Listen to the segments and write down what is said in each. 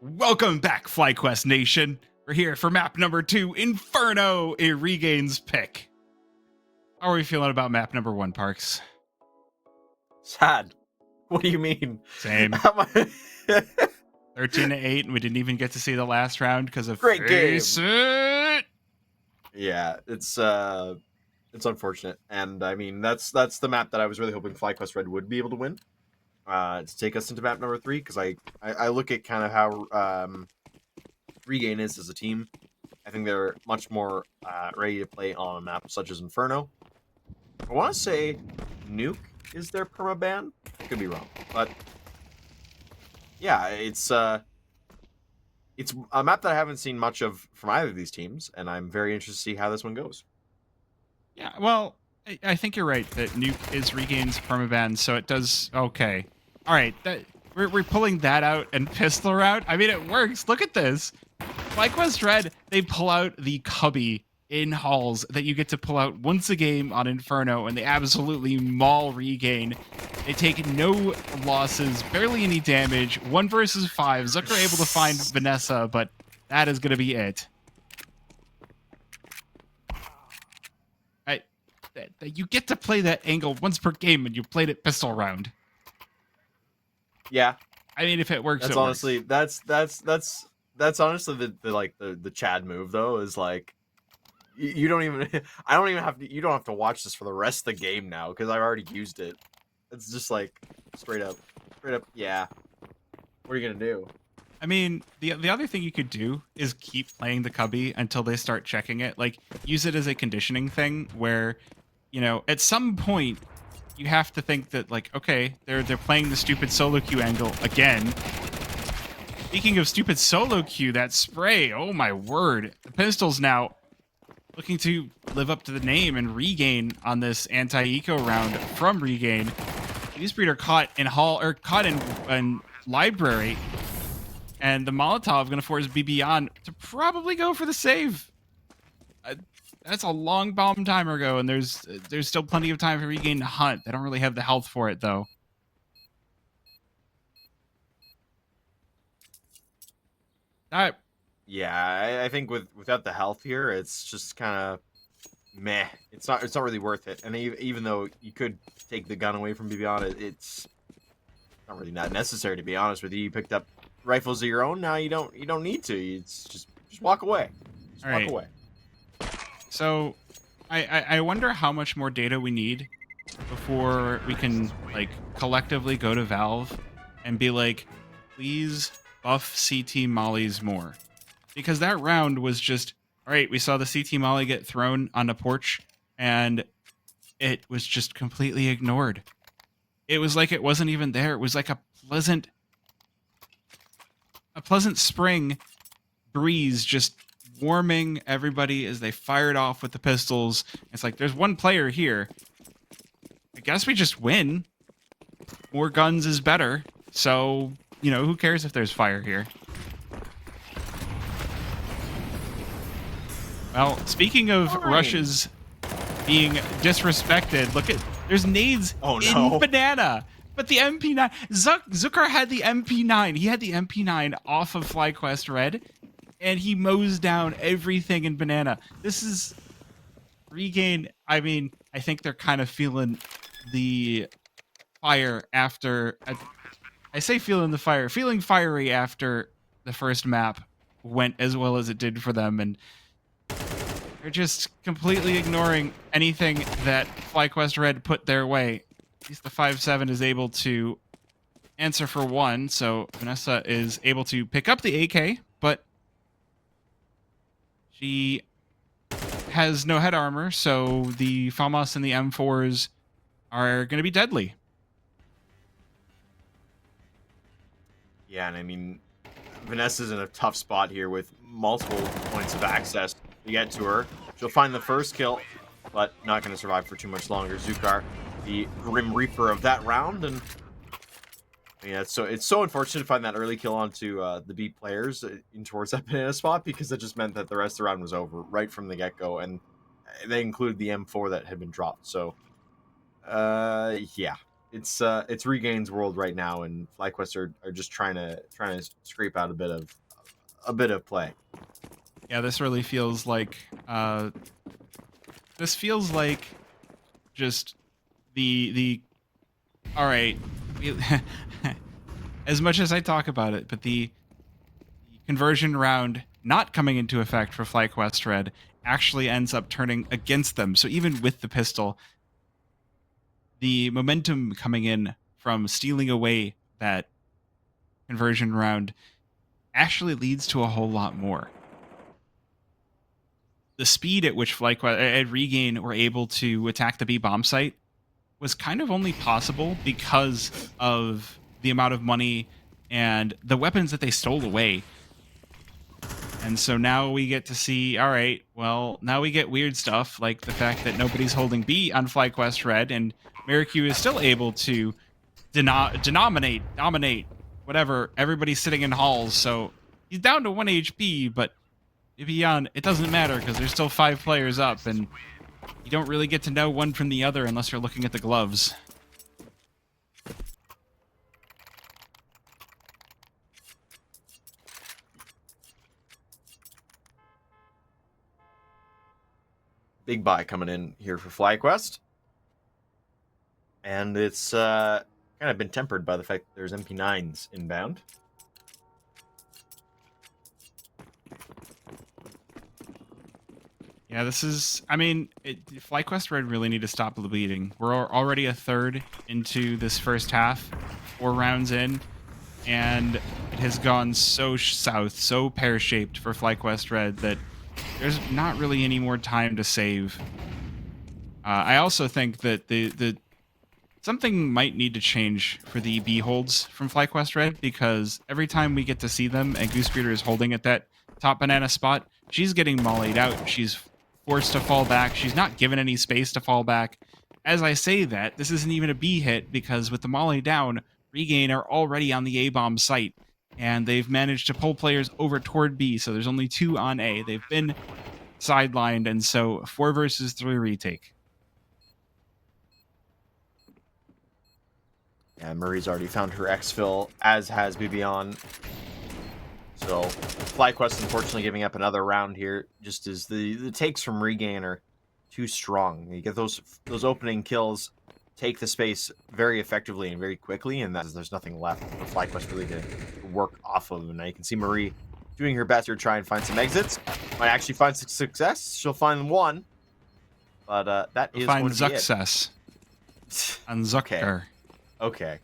Welcome back, FlyQuest Nation. We're here for map number 2, Inferno, a Regain's pick. How are we feeling about map number 1, Parks? Sad. What do you mean? Same. 13-8, and we didn't even get to see the last round because of Great game. It. Yeah, it's unfortunate, and I mean that's the map that I was really hoping FlyQuest Red would be able to win. To take us into map number 3, because I look at kind of how Regain is as a team. I think they're much more ready to play on a map such as Inferno. I want to say Nuke is their permaban. I could be wrong, but yeah, it's a map that I haven't seen much of from either of these teams, and I'm very interested to see how this one goes. Yeah, well, I think you're right that Nuke is Regain's permaban, so it does okay. All right, we're pulling that out and pistol out. I mean, it works. Look at this. FlyQuest Red, they pull out the cubby in halls that you get to pull out once a game on Inferno, and they absolutely maul Regain. They take no losses, barely any damage. 1 versus 5. Zucker able to find Vanessa, but that is going to be it. You get to play that angle once per game, and you played it pistol round. Yeah, I mean, if it works, that's it honestly works. that's honestly the Chad move though. Is like you don't even you don't have to watch this for the rest of the game now because I've already used it. It's just like straight up. Yeah. What are you gonna do? I mean, the other thing you could do is keep playing the cubby until they start checking it. Like, use it as a conditioning thing where, you know, at some point you have to think that, like, okay, they're playing the stupid solo queue angle again. Speaking of stupid solo queue, that spray, oh my word. The pistol's now looking to live up to the name and Regain on this anti-eco round from Regain. These breed are caught in hall or caught in library. And the Molotov going to force BB on to probably go for the save. That's a long bomb timer ago, and there's still plenty of time for Regain to hunt. They don't really have the health for it, though. Yeah, I think without the health here, it's just kind of meh. It's not really worth it. And even though you could take the gun away from Bibiana, it's not really not necessary, to be honest with you. You picked up rifles of your own. Now you don't need to. It's just walk away. Just All walk right. away. So I wonder how much more data we need before we can, like, collectively go to Valve and be like, please buff CT mollies more. Because that round was just, all right, we saw the CT molly get thrown on a porch and it was just completely ignored. It was like it wasn't even there. It was like a pleasant spring breeze just warming everybody as they fired off with the pistols. It's like, there's one player here. I guess we just win. More guns is better. So, you know, who cares if there's fire here? Well, speaking of rushes being disrespected, look at, there's nades in Banana. But the MP9, Zucker had the MP9. He had the MP9 off of FlyQuest Red, and he mows down everything in Banana. This is Regain. I mean, I think they're kind of feeling the fire after. I say feeling the fire, feeling fiery after the first map went as well as it did for them, and they're just completely ignoring anything that FlyQuest Red put their way. At least the 5.7 is able to answer for 1, so Vanessa is able to pick up the AK, but she has no head armor, so the FAMAS and the M4s are going to be deadly. Yeah, and I mean, Vanessa's in a tough spot here with multiple points of access to get to her. She'll find the first kill, but not going to survive for too much longer. Zukar, the Grim Reaper of that round, and yeah, it's so unfortunate to find that early kill onto the B players in towards that banana spot, because it just meant that the rest of the round was over right from the get-go, and they included the M4 that had been dropped. So, yeah, it's Regain's world right now, and FlyQuest are just trying to scrape out a bit of play. Yeah, this really feels like just the all right. As much as I talk about it, but the conversion round not coming into effect for FlyQuest Red actually ends up turning against them. So even with the pistol, the momentum coming in from stealing away that conversion round actually leads to a whole lot more. The speed at which FlyQuest and Regain were able to attack the B bomb site was kind of only possible because of the amount of money and the weapons that they stole away. And so now we get to see, all right, well, now we get weird stuff like the fact that nobody's holding B on FlyQuest Red, and Miracu is still able to dominate, whatever. Everybody's sitting in halls, so he's down to 1 HP, but beyond, it doesn't matter because there's still 5 players up, and you don't really get to know one from the other unless you're looking at the gloves. Big buy coming in here for FlyQuest. And it's kind of been tempered by the fact that there's MP9s inbound. Yeah, this is, I mean, FlyQuest Red really need to stop the bleeding. We're already a third into this first half, 4 rounds in, and it has gone so south, so pear-shaped for FlyQuest Red that there's not really any more time to save. I also think that the something might need to change for the B holds from FlyQuest Red, because every time we get to see them and Goosebeater is holding at that top banana spot, she's getting mollied out. She's forced to fall back. She's not given any space to fall back. As I say that, this isn't even a B hit, because with the molly down, Regain are already on the A-bomb site, and they've managed to pull players over toward B, so there's only 2 on A. They've been sidelined, and so 4 versus 3 retake. Yeah, Murray's already found her exfil, as has Bibion. So FlyQuest unfortunately giving up another round here, just as the takes from Regain are too strong. You get those opening kills, take the space very effectively and very quickly, and there's nothing left for FlyQuest really to work off of. And now you can see Marie doing her best to try and find some exits. Might actually find some success. She'll find one, but that is find going to be success. And Zucker. Okay.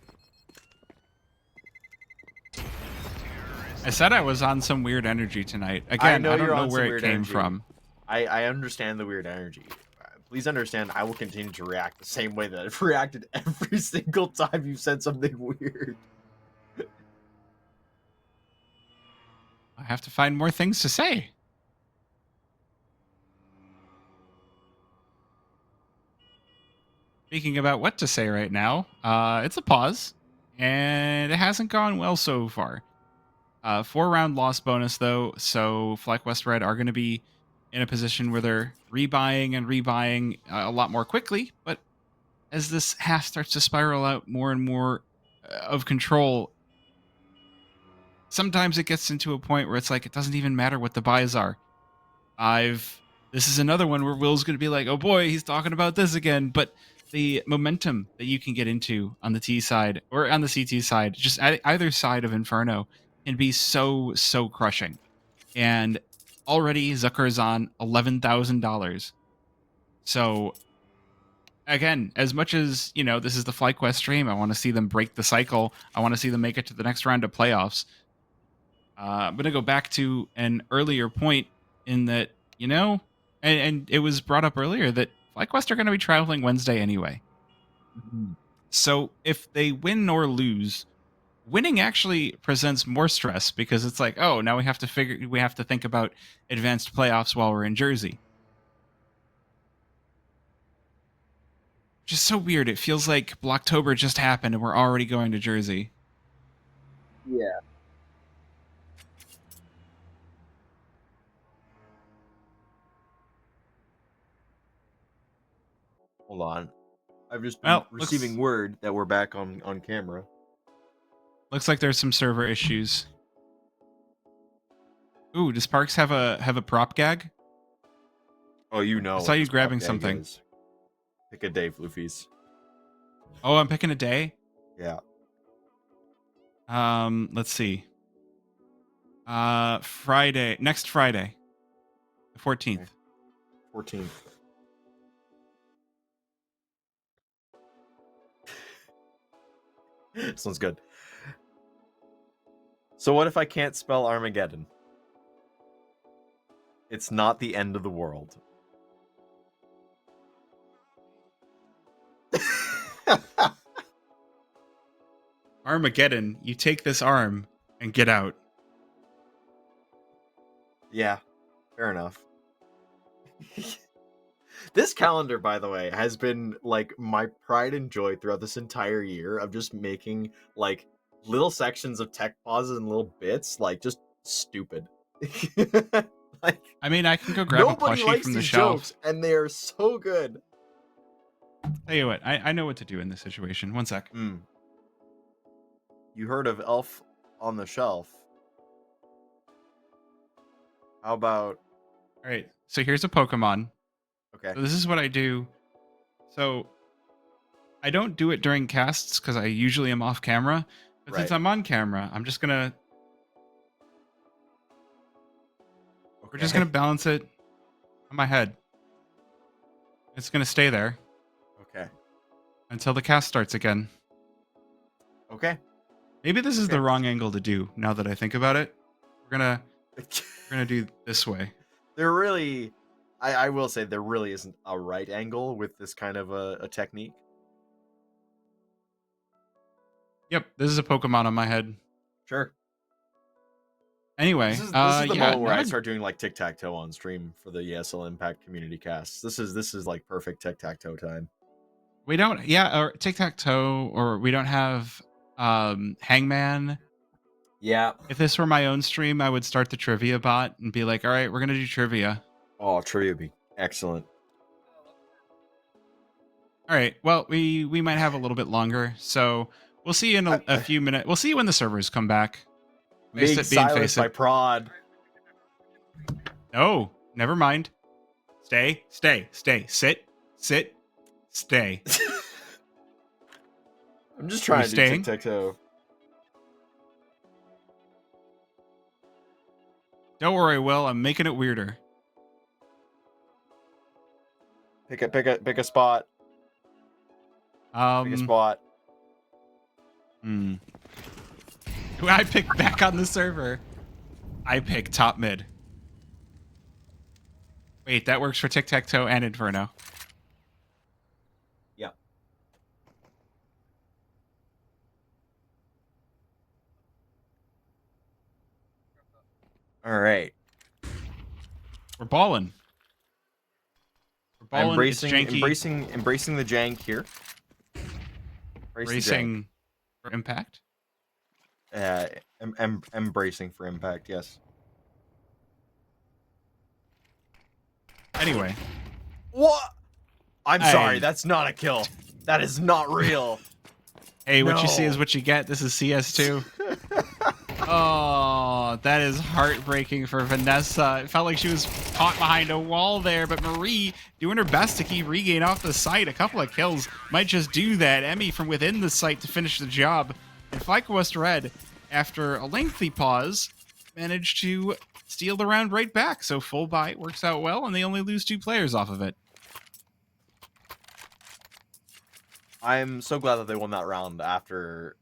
I said I was on some weird energy tonight. Again, I don't know where it came from. I understand the weird energy. Please understand, I will continue to react the same way that I've reacted every single time you've said something weird. I have to find more things to say. Speaking about what to say right now, it's a pause, and it hasn't gone well so far. 4-round loss bonus, though, so FlyQuest Red are going to be in a position where they're rebuying and rebuying a lot more quickly, but as this half starts to spiral out more and more of control, sometimes it gets into a point where it's like it doesn't even matter what the buys are. This is another one where Will's going to be like, oh boy, he's talking about this again, but the momentum that you can get into on the T side or on the CT side, just at either side of Inferno, can be so crushing. And already Zucker is on $11,000. So again, as much as, you know, this is the FlyQuest stream, I want to see them break the cycle. I want to see them make it to the next round of playoffs. I'm going to go back to an earlier point in that, you know, and it was brought up earlier that FlyQuest are going to be traveling Wednesday anyway. Mm-hmm. So if they win or lose, winning actually presents more stress, because it's like, oh, now we have to think about advanced playoffs while we're in Jersey. Just so weird. It feels like Blocktober just happened and we're already going to Jersey. Yeah. Hold on. I've just been Well, receiving word that we're back on camera. Looks like there's some server issues. Ooh, does Parks have a prop gag? Oh, you know. I saw what you this grabbing prop gag something. is. Pick a day, Floofies. Oh, I'm picking a day? Yeah. Let's see. Friday. Next Friday. The 14th. Okay. 14th. Sounds good. So what if I can't spell Armageddon? It's not the end of the world. Armageddon, you take this arm and get out. Yeah, fair enough. This calendar, by the way, has been like my pride and joy throughout this entire year of just making like little sections of tech pauses and little bits, like just stupid. Like, I mean, I can go grab a nobody plushie likes from the these shelf. jokes, and they are so good. Tell you what, I know what to do in this situation. One sec. You heard of Elf on the Shelf? How about? All right, so here's a Pokemon. Okay. So this is what I do. So I don't do it during casts because I usually am off camera. But since Right. I'm on camera, I'm just gonna we're just Okay. gonna balance it on my head. It's gonna stay there Okay. until the cast starts again. Okay. Maybe this is Okay. the wrong angle to do now that I think about it. We're gonna do this way. There really, I will say there really isn't a right angle with this kind of a technique. Yep, this is a Pokemon on my head. Sure. Anyway, This is the yeah, moment where now I start doing like tic-tac-toe on stream for the ESL Impact community casts. This is like perfect tic-tac-toe time. we don't, yeah, or tic-tac-toe, or we don't have Hangman. Yeah. If this were my own stream, I would start the trivia bot and be like, all right, we're gonna do trivia. Oh, trivia would be excellent. All right, well, we might have a little bit longer, so we'll see you in a few minutes. We'll see you when the servers come back. Being silenced by prod. No, never mind. Stay, stay, stay. Sit, stay. I'm just trying to do staying? tic-tac-toe. Don't worry, Will. I'm making it weirder. Pick a spot. Pick a spot. Who I pick back on the server? I pick top mid. Wait, that works for tic-tac-toe and Inferno. Yeah. All right. We're balling. We're balling. Embracing It's embracing the jank here. Embracing for impact. Embracing for impact. Yes. Anyway. What? I'm Hey. sorry. That's not a kill. That is not real. Hey, what you see is what you get. This is CS2. Oh, that is heartbreaking for Vanessa. It felt like she was caught behind a wall there, but Marie doing her best to keep Regain off the site. A couple of kills might just do that. Emmy from within the site to finish the job. And FlyQuest Red, after a lengthy pause, managed to steal the round right back. So full buy works out well, and they only lose 2 players off of it. I'm so glad that they won that round after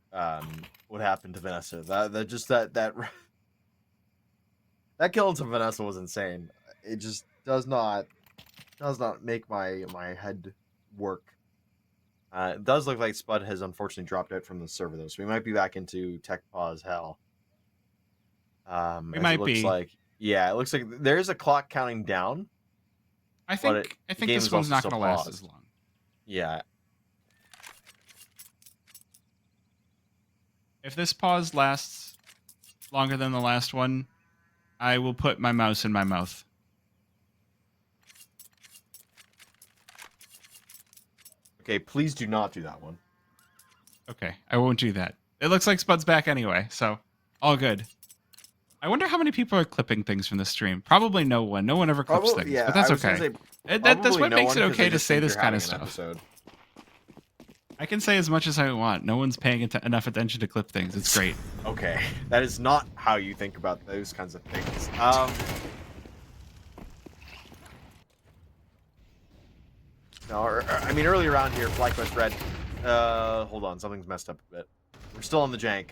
what happened to Vanessa. That kill to Vanessa was insane. It just does not make my head work. It does look like Spud has unfortunately dropped out from the server though, so we might be back into tech pause hell. We might be. Yeah, it looks like there's a clock counting down. I think this one's not going to last as long. Yeah. If this pause lasts longer than the last one, I will put my mouse in my mouth. Okay, please do not do that one. Okay, I won't do that. It looks like Spud's back anyway, so all good. I wonder how many people are clipping things from the stream. Probably no one. No one ever clips things, Yeah, but that's I was okay. gonna say, That's probably what no makes one, it 'cause okay they to just say think this you're kind of having an stuff. episode. I can say as much as I want. No one's paying enough attention to clip things. It's great. Okay, that is not how you think about those kinds of things. No, I mean, early around here, FlyQuest Red. Hold on, something's messed up a bit. We're still on the jank.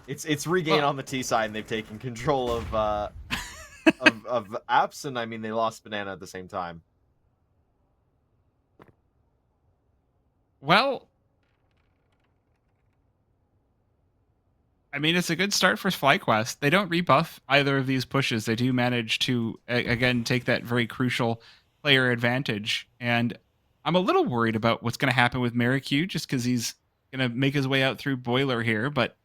It's Regain on the T side, and they've taken control of of apps, and I mean they lost Banana at the same time. Well, I mean, it's a good start for FlyQuest. They don't rebuff either of these pushes. They do manage to, again, take that very crucial player advantage. And I'm a little worried about what's going to happen with Marikyu, just because he's going to make his way out through Boiler here. But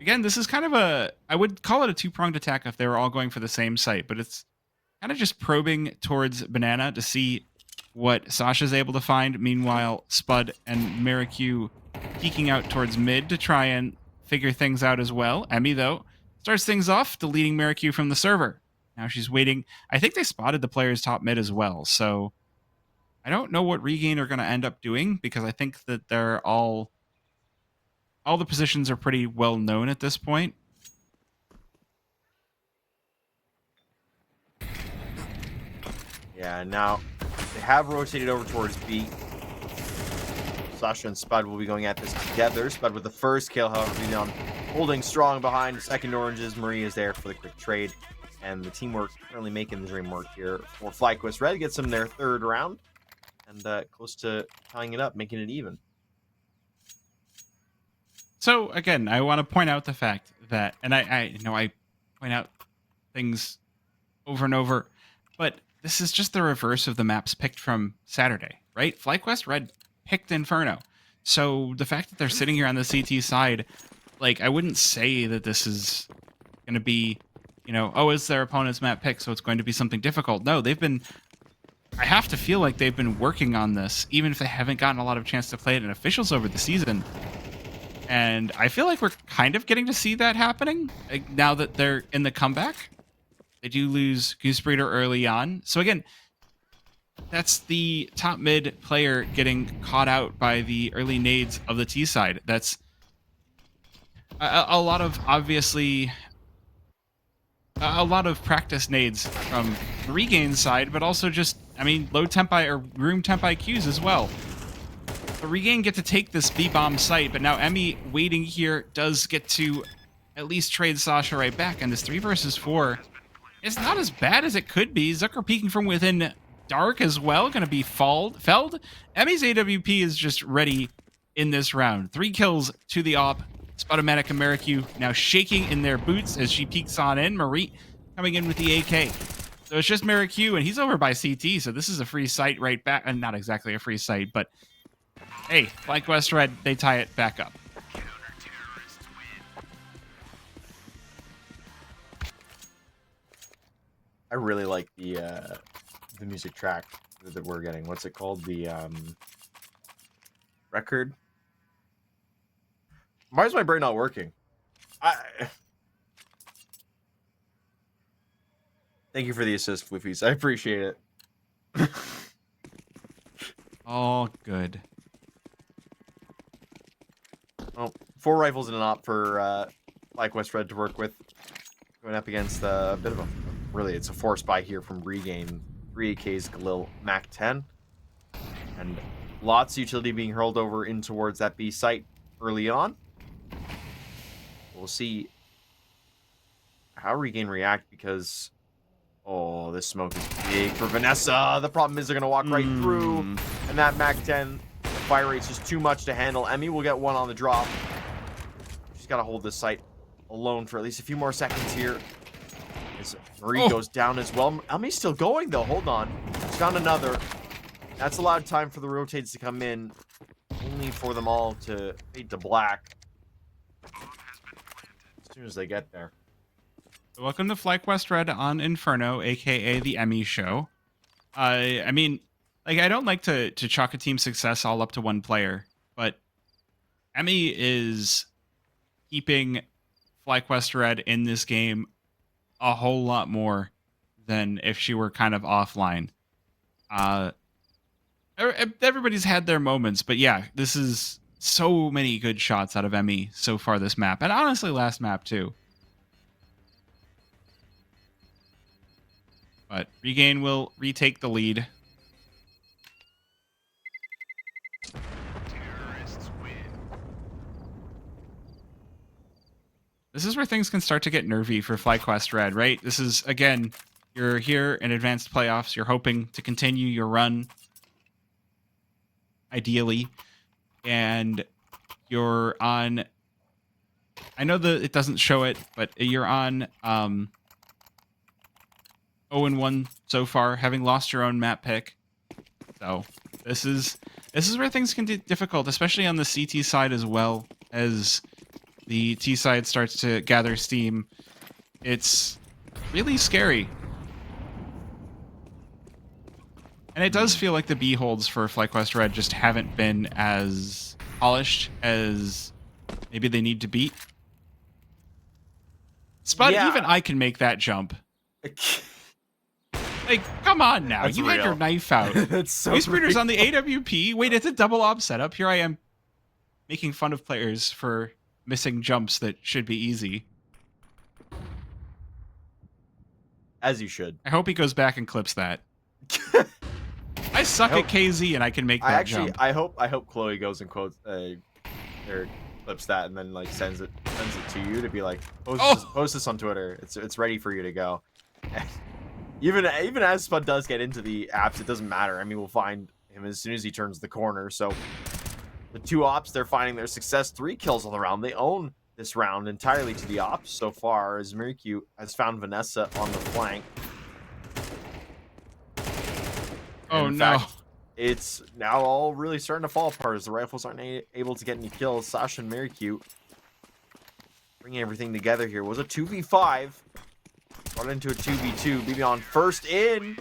again, this is kind of I would call it a two-pronged attack if they were all going for the same site. But it's kind of just probing towards Banana to see what Sasha's able to find. Meanwhile, Spud and Marikyu peeking out towards mid to try and figure things out as well. Emmy, though, starts things off, deleting Marikyu from the server. Now she's waiting. I think they spotted the players top mid as well, so I don't know what Regain are going to end up doing, because I think that they're all the positions are pretty well known at this point. Yeah, now they have rotated over towards B. Sasha and Spud will be going at this together. Spud with the first kill, however, Leon holding strong behind. Second oranges. Marie is there for the quick trade. And the teamwork currently making the dream work here for FlyQuest Red. Gets them their third round. And close to tying it up, making it even. So, again, I want to point out the fact that, and I know I point out things over and over, but this is just the reverse of the maps picked from Saturday, right? FlyQuest Red picked Inferno. So the fact that they're sitting here on the CT side, like, I wouldn't say that this is going to be, oh, it's their opponent's map pick, so it's going to be something difficult. No, I have to feel like they've been working on this, even if they haven't gotten a lot of chance to play it in officials over the season. And I feel like we're kind of getting to see that happening now that they're in the comeback. They do lose Goose Breeder early on. So again, that's the top mid player getting caught out by the early nades of the T side. That's a lot of, obviously, a lot of practice nades from the Regain side, but also just, I mean, low temp or room temp IQs as well. The Regain get to take this B-bomb site, but now Emmy waiting here does get to at least trade Sasha right back, and this 3 versus 4 is not as bad as it could be. Zucker peeking from within dark as well, going to be felled. Emmy's AWP is just ready in this round. 3 kills to the op. Spudomatic and Marikyu now shaking in their boots as she peeks on in. Marie coming in with the AK. So it's just Marikyu, and he's over by CT, so this is a free site right back. And not exactly a free site, but hey, FlyQuest Red, they tie it back up. I really like the music track that we're getting. What's it called? The record. Why is my brain not working? Thank you for the assist, Floofies. I appreciate it. All good. Well, 4 rifles and an op for FlyQuest Red to work with. Going up against a bit of a... Really, it's a force buy here from Regain. 3 AKs, Galil, Mac 10. And lots of utility being hurled over in towards that B site early on. We'll see how Regain react, because... Oh, this smoke is big for Vanessa. The problem is they're going to walk right through. And that Mac 10 fire rate's just too much to handle. Emmy will get 1 on the drop. She's got to hold this site alone for at least a few more seconds here. As Marie goes down as well. Emmy's still going, though. Hold on. She's found another. That's allowed time for the rotates to come in. Only for them all to fade to black as soon as they get there. Welcome to FlyQuest Red on Inferno, aka the Emmy show. I mean, like I don't like to chalk a team's success all up to one player, but Emmy is keeping FlyQuest Red in this game a whole lot more than if she were kind of offline. Everybody's had their moments, but yeah, this is so many good shots out of Emmy so far this map, and honestly last map too. But Regain will retake the lead. This is where things can start to get nervy for FlyQuest Red, right? This is, again, you're here in advanced playoffs. You're hoping to continue your run, ideally. And you're on... I know that it doesn't show it, but you're on 0-1 so far, having lost your own map pick. So this is where things can get difficult, especially on the CT side as well, as the T side starts to gather steam. It's really scary. And it does feel like the B holds for FlyQuest Red just haven't been as polished as maybe they need to be. Spud, Yeah. even I can make that jump. Like, come on now. That's you real. had your knife out. That's so Whisperers real. on the AWP. Wait, it's a double op setup. Here I am making fun of players for missing jumps that should be easy. As you should. I hope he goes back and clips that. I suck at KZ and I can make that jump. I hope Chloe goes and quotes or clips that and then like sends it to you to be like post this on Twitter. It's ready for you to go. Even as Spud does get into the apps, it doesn't matter. I mean, we'll find him as soon as he turns the corner. So the two ops, they're finding their success. 3 kills on the round. They own this round entirely to the ops so far, as Mirku has found Vanessa on the flank. Oh, in no. fact, it's now all really starting to fall apart as the rifles aren't able to get any kills. Sasha and Mirku bringing everything together here. Was a 2v5. Brought into a 2v2. BB on first in.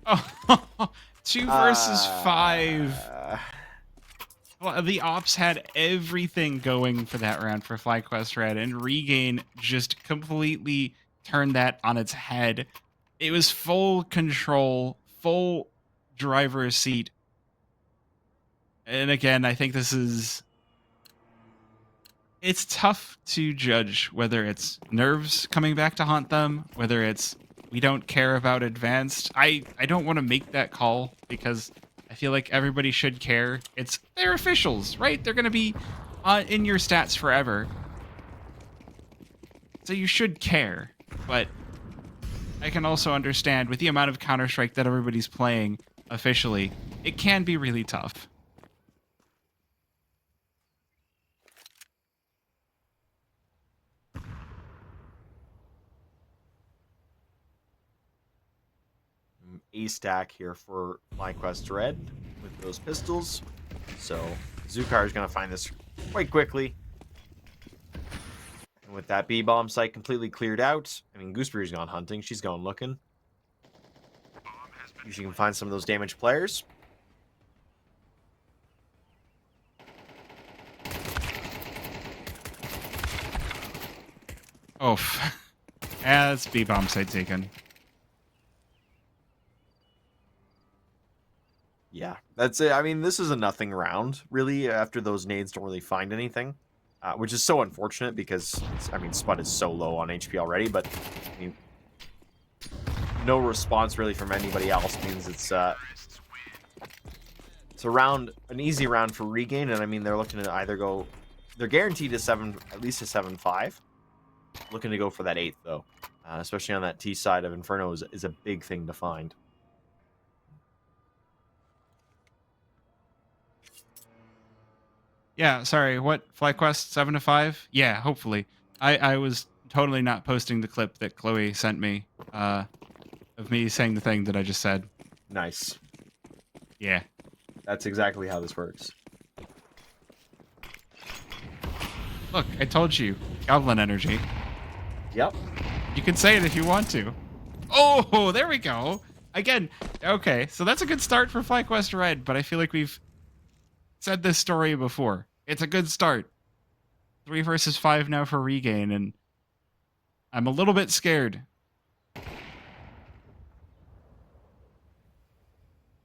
Oh, 2 versus 5. Well, the ops had everything going for that round for FlyQuest Red, and Regain just completely turned that on its head. It was full control, full driver's seat. And again, I think this is... It's tough to judge whether it's nerves coming back to haunt them, whether it's we don't care about advanced. I don't want to make that call because I feel like everybody should care. They're officials, right? They're going to be in your stats forever. So you should care. But I can also understand with the amount of Counter-Strike that everybody's playing officially, it can be really tough. A stack here for FlyQuest Red with those pistols. So Zukar is going to find this quite quickly. And with that B-bomb site completely cleared out, I mean, Gooseberry's gone hunting. She's going looking. She can find some of those damaged players. Oh, that's B-bomb site taken. Yeah, that's it. I mean, this is a nothing round, really, after those nades don't really find anything, which is so unfortunate because, I mean, Spud is so low on HP already, but, I mean, no response really from anybody else means it's a round, an easy round for Regain, and I mean, they're looking to either go, they're guaranteed a at least a 7-5, looking to go for that 8th, though, especially on that T side of Inferno is a big thing to find. Yeah, sorry, what? FlyQuest 7-5? Yeah, hopefully. I was totally not posting the clip that Chloe sent me of me saying the thing that I just said. Nice. Yeah. That's exactly how this works. Look, I told you. Goblin energy. Yep. You can say it if you want to. Oh, there we go. Again, Okay, so that's a good start for FlyQuest Red, but I feel like we've said this story before. It's a good start. 3 versus 5 now for Regain, and I'm a little bit scared.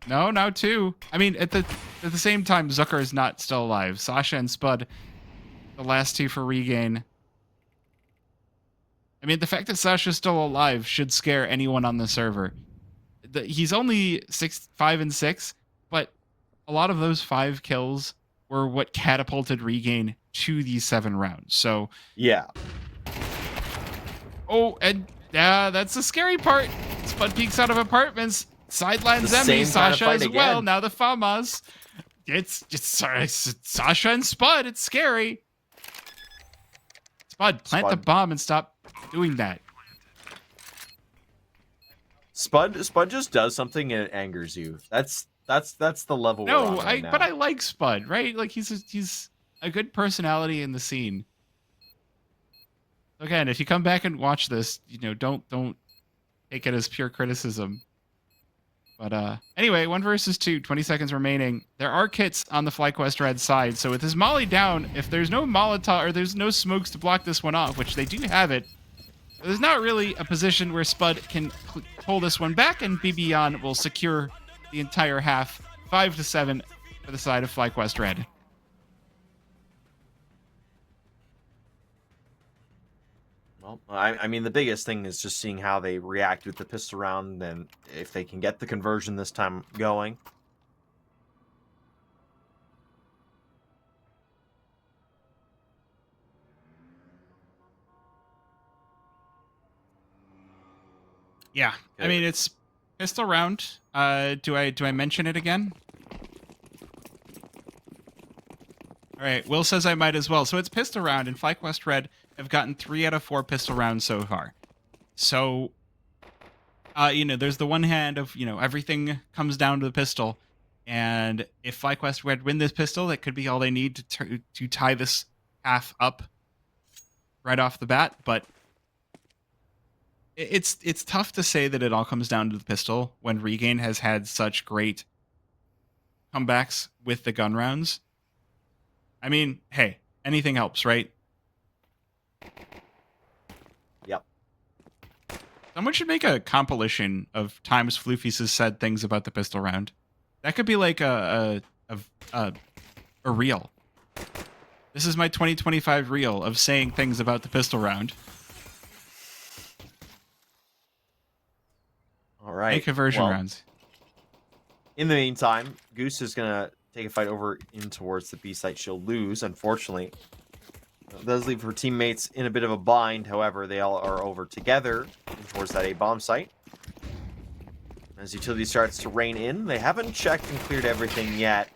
No, now 2. I mean, at the same time, Zucker is not still alive. Sasha and Spud, the last 2 for Regain. I mean, the fact that Sasha's still alive should scare anyone on the server. He's only 5 and 6, but a lot of those 5 kills were what catapulted Regain to these 7 rounds. So yeah. Oh, and that's the scary part. Spud peeks out of apartments, sidelines Emmy, Sasha as well. Again. Now the Famas. It's Sasha and Spud. It's scary. Spud, plant the bomb and stop doing that. Spud just does something and it angers you. That's the level. No, we're on right now. But I like Spud, right? Like he's a good personality in the scene. Again, if you come back and watch this, don't take it as pure criticism. But anyway, 1 versus 2, 20 seconds remaining. There are kits on the FlyQuest Red side, so with his Molly down, if there's no Molotov or there's no smokes to block this one off, which they do have it, there's not really a position where Spud can pull this one back, and BB will secure the entire half, 5-7 for the side of FlyQuest Red. Well, I mean, the biggest thing is just seeing how they react with the pistol round, and if they can get the conversion this time going. Yeah, I mean, it's pistol round. Do I mention it again? All right, Will says I might as well. So it's pistol round, and FlyQuest Red have gotten 3 out of 4 pistol rounds so far. So, there's the one hand of, everything comes down to the pistol. And if FlyQuest Red win this pistol, that could be all they need to tie this half up right off the bat. But it's tough to say that it all comes down to the pistol when Regain has had such great comebacks with the gun rounds. I mean, hey, anything helps, right? Yep. Someone should make a compilation of times Floofys has said things about the pistol round. That could be like a reel. This is my 2025 reel of saying things about the pistol round. All right. Make conversion rounds. In the meantime, Goose is going to take a fight over in towards the B site. She'll lose, unfortunately. It does leave her teammates in a bit of a bind. However, they all are over together towards that A bomb site. As utility starts to rain in, they haven't checked and cleared everything yet.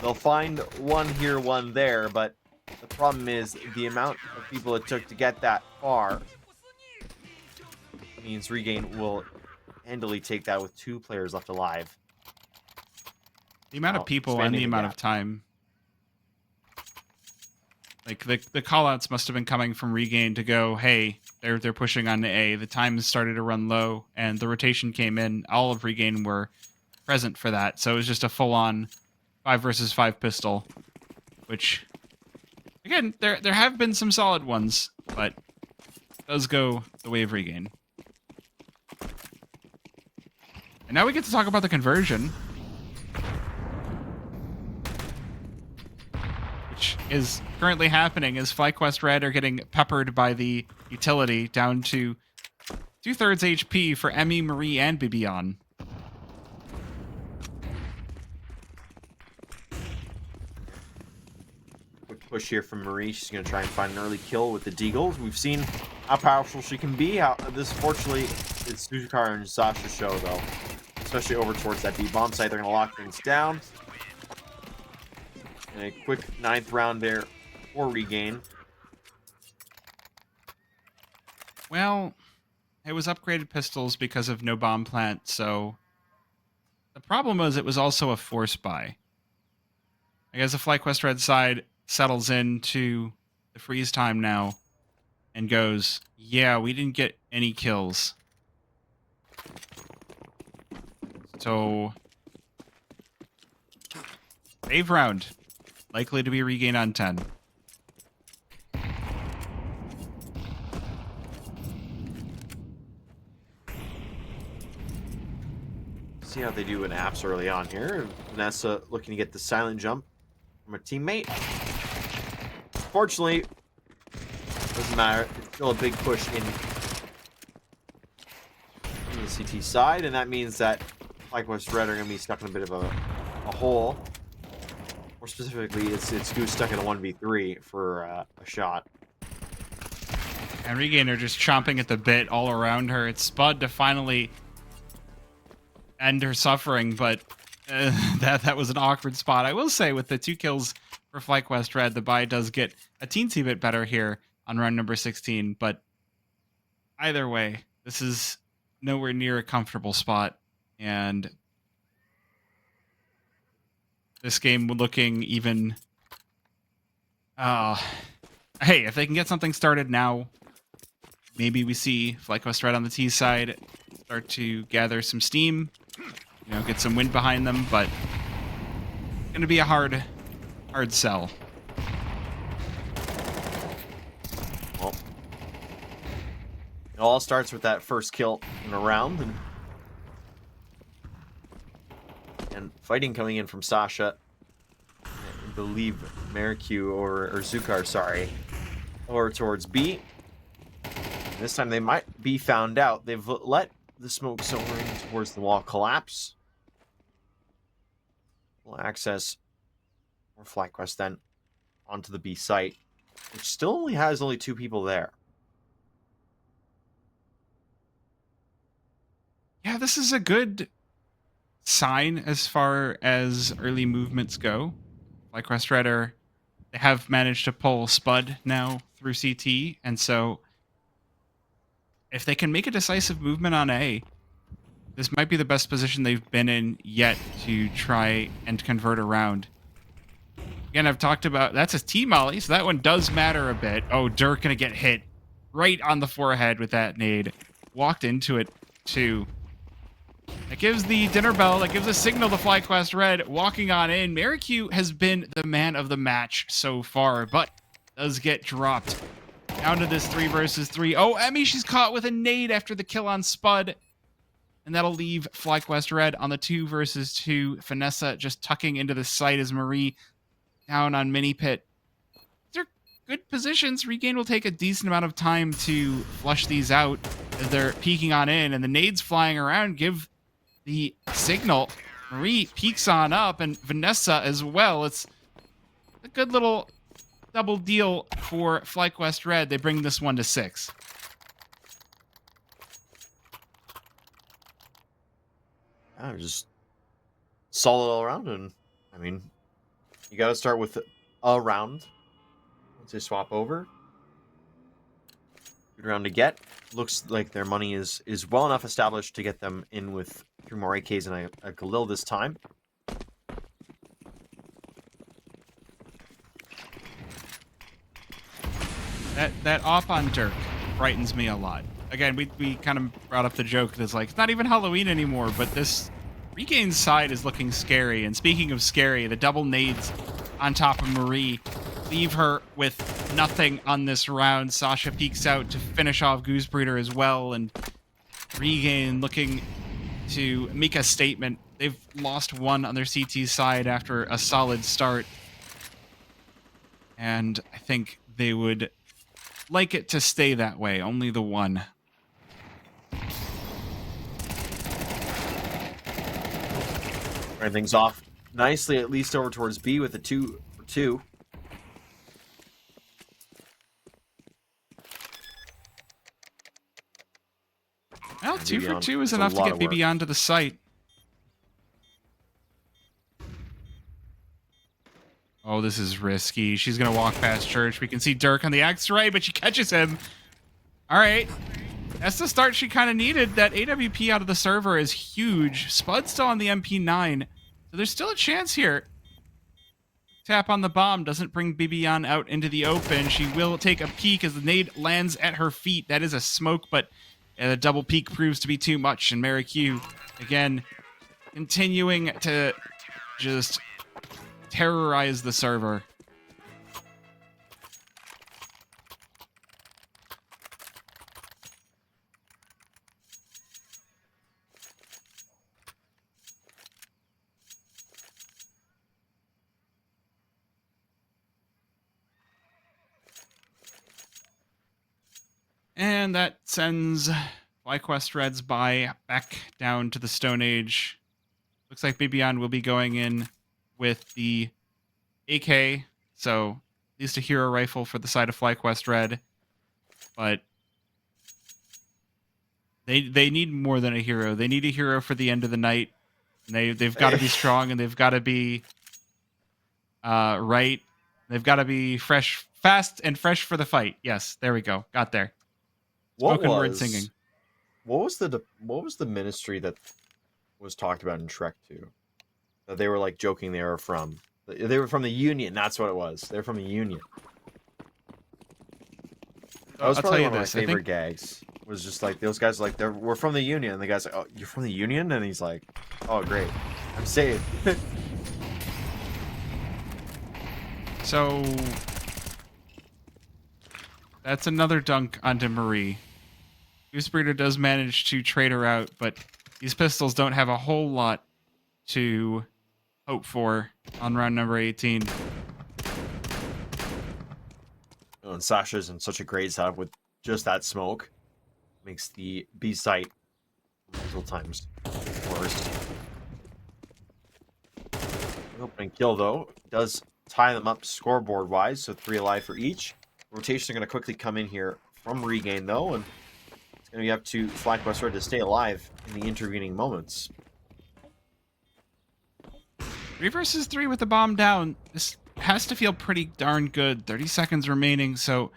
They'll find one here, one there, but the problem is the amount of people it took to get that far means Regain will handily take that with 2 players left alive. The amount of people and the amount of time. Like, the call-outs must have been coming from Regain to go, hey, they're pushing on to A. The time started to run low, and the rotation came in. All of Regain were present for that. So it was just a full-on 5 versus 5 pistol, which, again, there have been some solid ones, but it does go the way of Regain. And now we get to talk about the conversion, which is currently happening as FlyQuest Red are getting peppered by the utility down to 2/3 HP for Emmy, Marie, and Bibian. Quick push here from Marie. She's going to try and find an early kill with the Deagles. We've seen how powerful she can be. Fortunately, it's Suzukar and Sasha's show, though. Especially over towards that B bomb site. They're going to lock things down. And a quick 9th round there for Regain. Well, it was upgraded pistols because of no bomb plant, so the problem was it was also a force buy. I guess the FlyQuest Red side settles into the freeze time now and goes, yeah, we didn't get any kills. So, save round. Likely to be regained on 10. See how they do in apps early on here. Vanessa looking to get the silent jump from a teammate. Fortunately, doesn't matter. It's still a big push in the CT side, and that means that FlyQuest Red are going to be stuck in a bit of a hole. More specifically, it's Goose stuck in a 1v3 for a shot. And Regain are just chomping at the bit all around her. It's Spud to finally end her suffering, but that was an awkward spot. I will say, with the 2 kills for FlyQuest Red, the buy does get a teensy bit better here on run number 16, but either way, this is nowhere near a comfortable spot, and this game looking even... hey, if they can get something started now, maybe we see FlyQuest Red on the T side start to gather some steam, you know, get some wind behind them, but it's going to be a hard sell. Well, it all starts with that first kill in a round, and fighting coming in from Sasha. I believe Maricu or Zukar, sorry, or towards B. And this time they might be found out. They've let the smoke soaring towards the wall collapse. We'll access more FlyQuest then onto the B site, which still only has 2 people there. Yeah, this is a good sign as far as early movements go. FlyQuest Red they have managed to pull Spud now through CT, and so if they can make a decisive movement on A, this might be the best position they've been in yet to try and convert around. Again, I've talked about, that's a T-molly, so that one does matter a bit. Oh, Dirk gonna get hit right on the forehead with that nade. Walked into it, too. That gives the dinner bell, that gives a signal to FlyQuest Red walking on in. Maricu has been the man of the match so far, but does get dropped. Down to this 3 versus 3. Oh, Emmy, she's caught with a nade after the kill on Spud. And that'll leave FlyQuest Red on the 2 versus 2. Vanessa just tucking into the site as Marie down on Mini Pit. These are good positions. Regain will take a decent amount of time to flush these out as they're peeking on in. And the nades flying around give the signal. Marie peeks on up, and Vanessa as well. It's a good little double deal for FlyQuest Red. They bring this one to 6. Just solid all around, and I mean, you got to start with a round once they swap over. Good round to get. Looks like their money is well enough established to get them in with 3 more AKs and a Galil this time. That op on Dirk frightens me a lot. Again, we kind of brought up the joke that's like, it's not even Halloween anymore, but this Regain side is looking scary. And speaking of scary, the double nades on top of Marie leave her with nothing on this round. Sasha peeks out to finish off Goosebreeder as well, and Regain looking to make a statement. They've lost 1 on their CT side after a solid start, and I think they would like it to stay that way. Only the 1. Starting things off nicely, at least over towards B with a 2 for 2. Well, 2 for 2 is enough to get BB onto the site. Oh, this is risky. She's going to walk past Church. We can see Dirk on the axe right, but she catches him. All right. That's the start she kind of needed. That AWP out of the server is huge. Spud's still on the MP9. So there's still a chance here. Tap on the bomb doesn't bring Bibian out into the open. She will take a peek as the nade lands at her feet. That is a smoke, but the double peek proves to be too much. And Maricu, again, continuing to just terrorize the server. And that sends FlyQuest Reds back down to the Stone Age. Looks like Bibian will be going in with the AK, so at least a hero rifle for the side of FlyQuest Red. But they need more than a hero. They need a hero for the end of the night. And they've got to be strong, and they've got to be right. They've got to be fast and fresh for the fight. Yes, there we go. Got there. Spoken word singing. What was the ministry that was talked about in Shrek 2? That they were like joking they were from. They were from the Union. That's what it was. They're from the Union. That was probably one of my favorite gags. Was just like those guys like we're from the Union, and the guy's like, "Oh, you're from the Union?" And he's like, "Oh, great, I'm saved." So that's another dunk onto Marie. Goosebreeder does manage to trade her out, but these pistols don't have a whole lot to hope for on round number 18. Oh, and Sasha's in such a great setup with just that smoke. Makes the B site multiple times worse. The opening kill, though, does tie them up scoreboard-wise, so 3 alive for each. Rotations are going to quickly come in here from Regain, though, and it's going to be up to FlyQuest Red to stay alive in the intervening moments. 3 versus 3 with the bomb down. This has to feel pretty darn good. 30 seconds remaining, so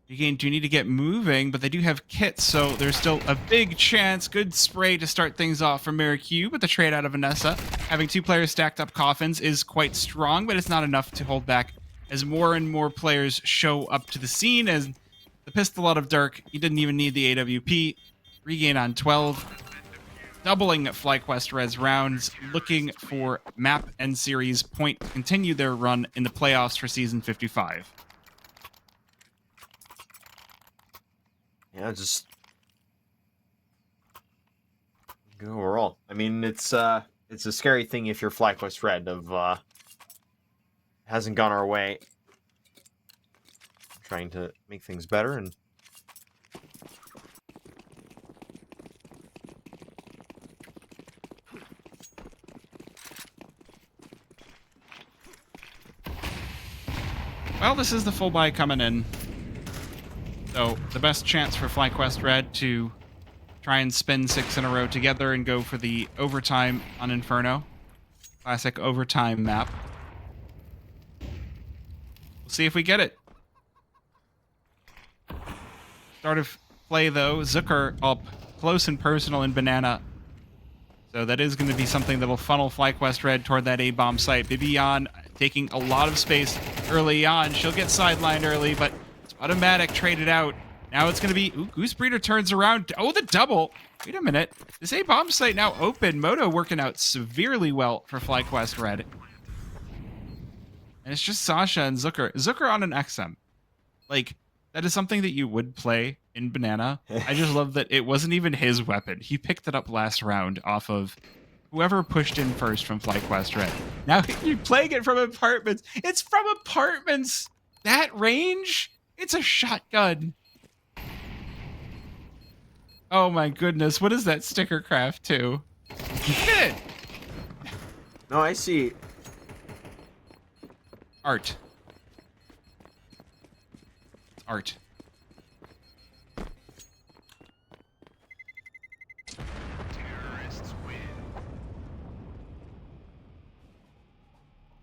Regain do need to get moving, but they do have kits, so there's still a big chance. Good spray to start things off from Miracu, but the trade out of Vanessa. Having 2 players stacked up coffins is quite strong, but it's not enough to hold back as more and more players show up to the scene. As the pistol out of Dirk, he didn't even need the AWP. Regain on 12, doubling FlyQuest Red's rounds, looking for map and series point to continue their run in the playoffs for Season 55. Yeah, just good overall. I mean, it's a scary thing if you're FlyQuest Red of hasn't gone our way. Trying to make things better and well, this is the full buy coming in. So the best chance for FlyQuest Red to try and spin 6 in a row together and go for the overtime on Inferno. Classic overtime map. We'll see if we get it. Start of play, though. Zucker up close and personal in Banana. So that is going to be something that will funnel FlyQuest Red toward that A-bomb site. Bibian taking a lot of space early on. She'll get sidelined early, but Automatic traded out. Now it's going to be... Ooh, Goosebreeder turns around. Oh, the double. Wait a minute. This A-bomb site now open. Moto working out severely well for FlyQuest Red. And it's just Sasha and Zucker. Zucker on an XM. Like, that is something that you would play in Banana. I just love that it wasn't even his weapon. He picked it up last round off of whoever pushed in first from FlyQuest Red. Now you're playing it from apartments. It's from apartments. That range? It's a shotgun. Oh my goodness. What is that sticker craft too? No, I see. Art. It's art. Terrorists win.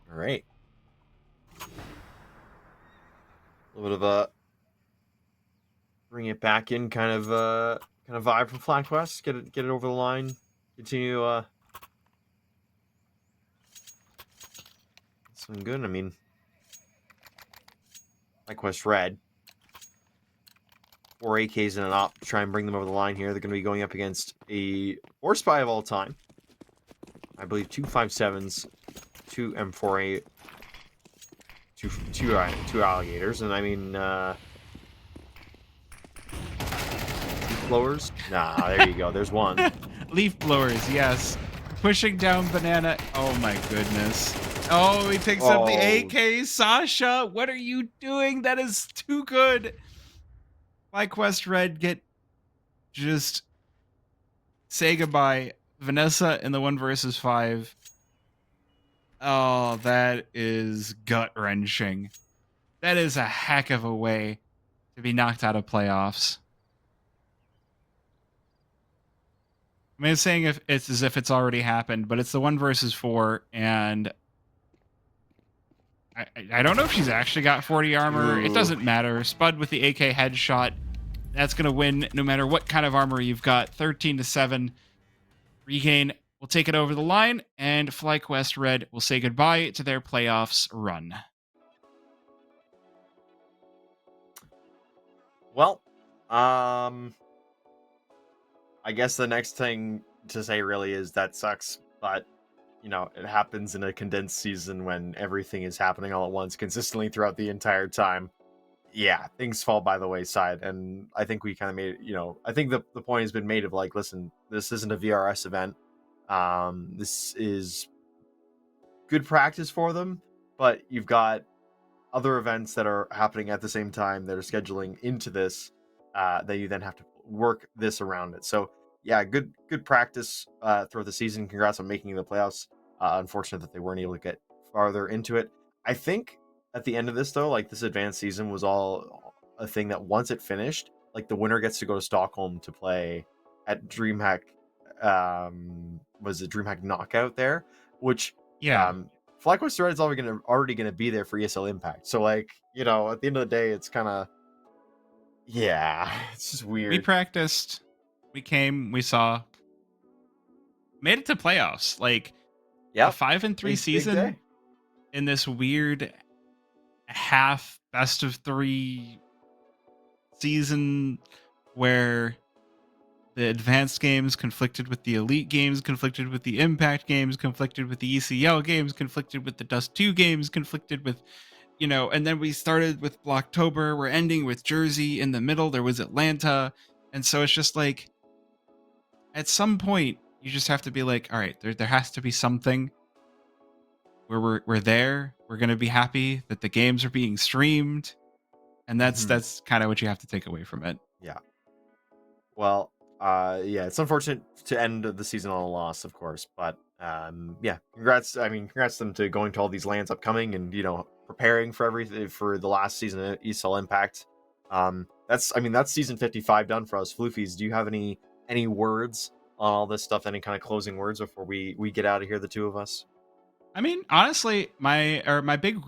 All right. A little bit of a bring it back in kind of vibe from FlyQuest. Get it over the line. Continue something good. I mean, FlyQuest Red. 4 AKs and an op to try and bring them over the line here. They're going to be going up against a worst spy of all time. I believe 257s, 2 M48, two alligators, and I mean, leaf blowers. Nah, there you go. There's one. Leaf blowers, yes. Pushing down banana. Oh my goodness. Oh, he picks up the AK. Sasha, what are you doing? That is too good. FlyQuest Red just say goodbye. Vanessa in the 1v5. Oh, that is gut wrenching. That is a heck of a way to be knocked out of playoffs. I mean, it's saying if it's as if it's already happened, but it's the 1v4, and I don't know if she's actually got 40 armor. Ooh. It doesn't matter. Spud with the AK headshot. That's gonna win no matter what kind of armor you've got. 13-7. Regain will take it over the line, and FlyQuest Red will say goodbye to their playoffs run. Well, I guess the next thing to say really is that sucks, but you know, it happens in a condensed season when everything is happening all at once consistently throughout the entire time. Yeah, things fall by the wayside, and I think we kind of made, you know, I think the point has been made of like, listen, this isn't a VRS event. This is good practice for them, but you've got other events that are happening at the same time that are scheduling into this, that you then have to work this around it. So yeah, good practice throughout the season. Congrats on making the playoffs. Unfortunate that they weren't able to get farther into it. I think at the end of this though, like this advanced season was all a thing that once it finished, like the winner gets to go to Stockholm to play at DreamHack. Was it DreamHack Knockout there? Which FlyQuest Red is already gonna be there for ESL Impact. So like, you know, at the end of the day, it's kind of, yeah, it's just weird. We practiced, we came, we saw, made it to playoffs. Like, a 5-3 season in this weird half best of 3 season where the advanced games conflicted with the elite games, conflicted with the impact games, conflicted with the ECL games, conflicted with the Dust 2 games, conflicted with, you know, and then we started with Blocktober. We're ending with Jersey. In the middle, there was Atlanta. And so it's just like, at some point, you just have to be like, all right, there has to be something where we're there. We're going to be happy that the games are being streamed. And that's kind of what you have to take away from it. Yeah. Well, yeah, it's unfortunate to end the season on a loss, of course, but yeah, congrats them to going to all these lands upcoming and, you know, preparing for everything for the last season of ESL Impact. That's season 55 done for us. Floofies, do you have any words on all this stuff, any kind of closing words before we get out of here, the two of us? I mean, honestly, my big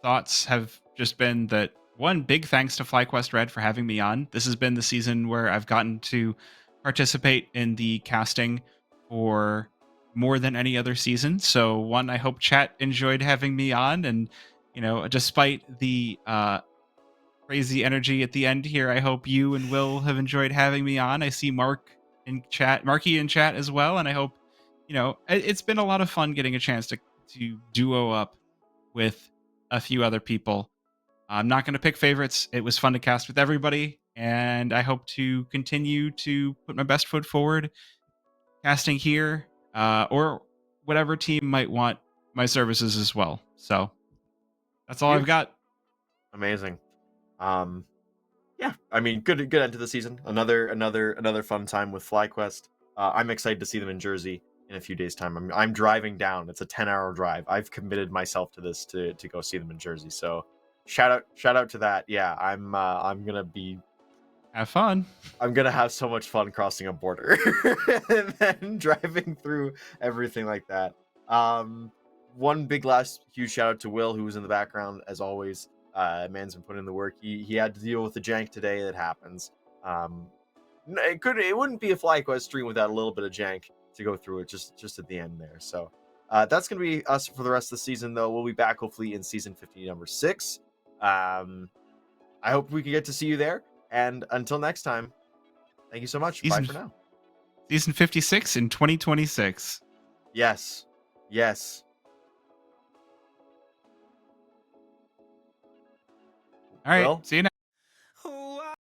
thoughts have just been that, one, big thanks to FlyQuest Red for having me on. This has been the season where I've gotten to participate in the casting for more than any other season. So one, I hope chat enjoyed having me on, and you know, despite the crazy energy at the end here, I hope you and Will have enjoyed having me on. I see Marky in chat as well, and I hope, you know, it's been a lot of fun getting a chance to duo up with a few other people. I'm not going to pick favorites. It was fun to cast with everybody, and I hope to continue to put my best foot forward casting here, or whatever team might want my services as well. So that's all I've got. Amazing. Yeah, I mean, good end to the season. Another fun time with FlyQuest. I'm excited to see them in Jersey in a few days' time. I'm driving down. It's a 10-hour drive. I've committed myself to this to go see them in Jersey. So shout out to that. Yeah, I'm gonna be have fun. I'm gonna have so much fun crossing a border and then driving through everything like that. One big last huge shout out to Will, who was in the background as always. Man's been putting in the work. He had to deal with the jank today. That happens. It wouldn't be a FlyQuest stream without a little bit of jank to go through it just at the end there. So that's gonna be us for the rest of the season, though. We'll be back hopefully in season 50 number 6. I hope we can get to see you there. And until next time, thank you so much. Bye for now. Season 56 in 2026. Yes. Yes. All right. Well, See you next.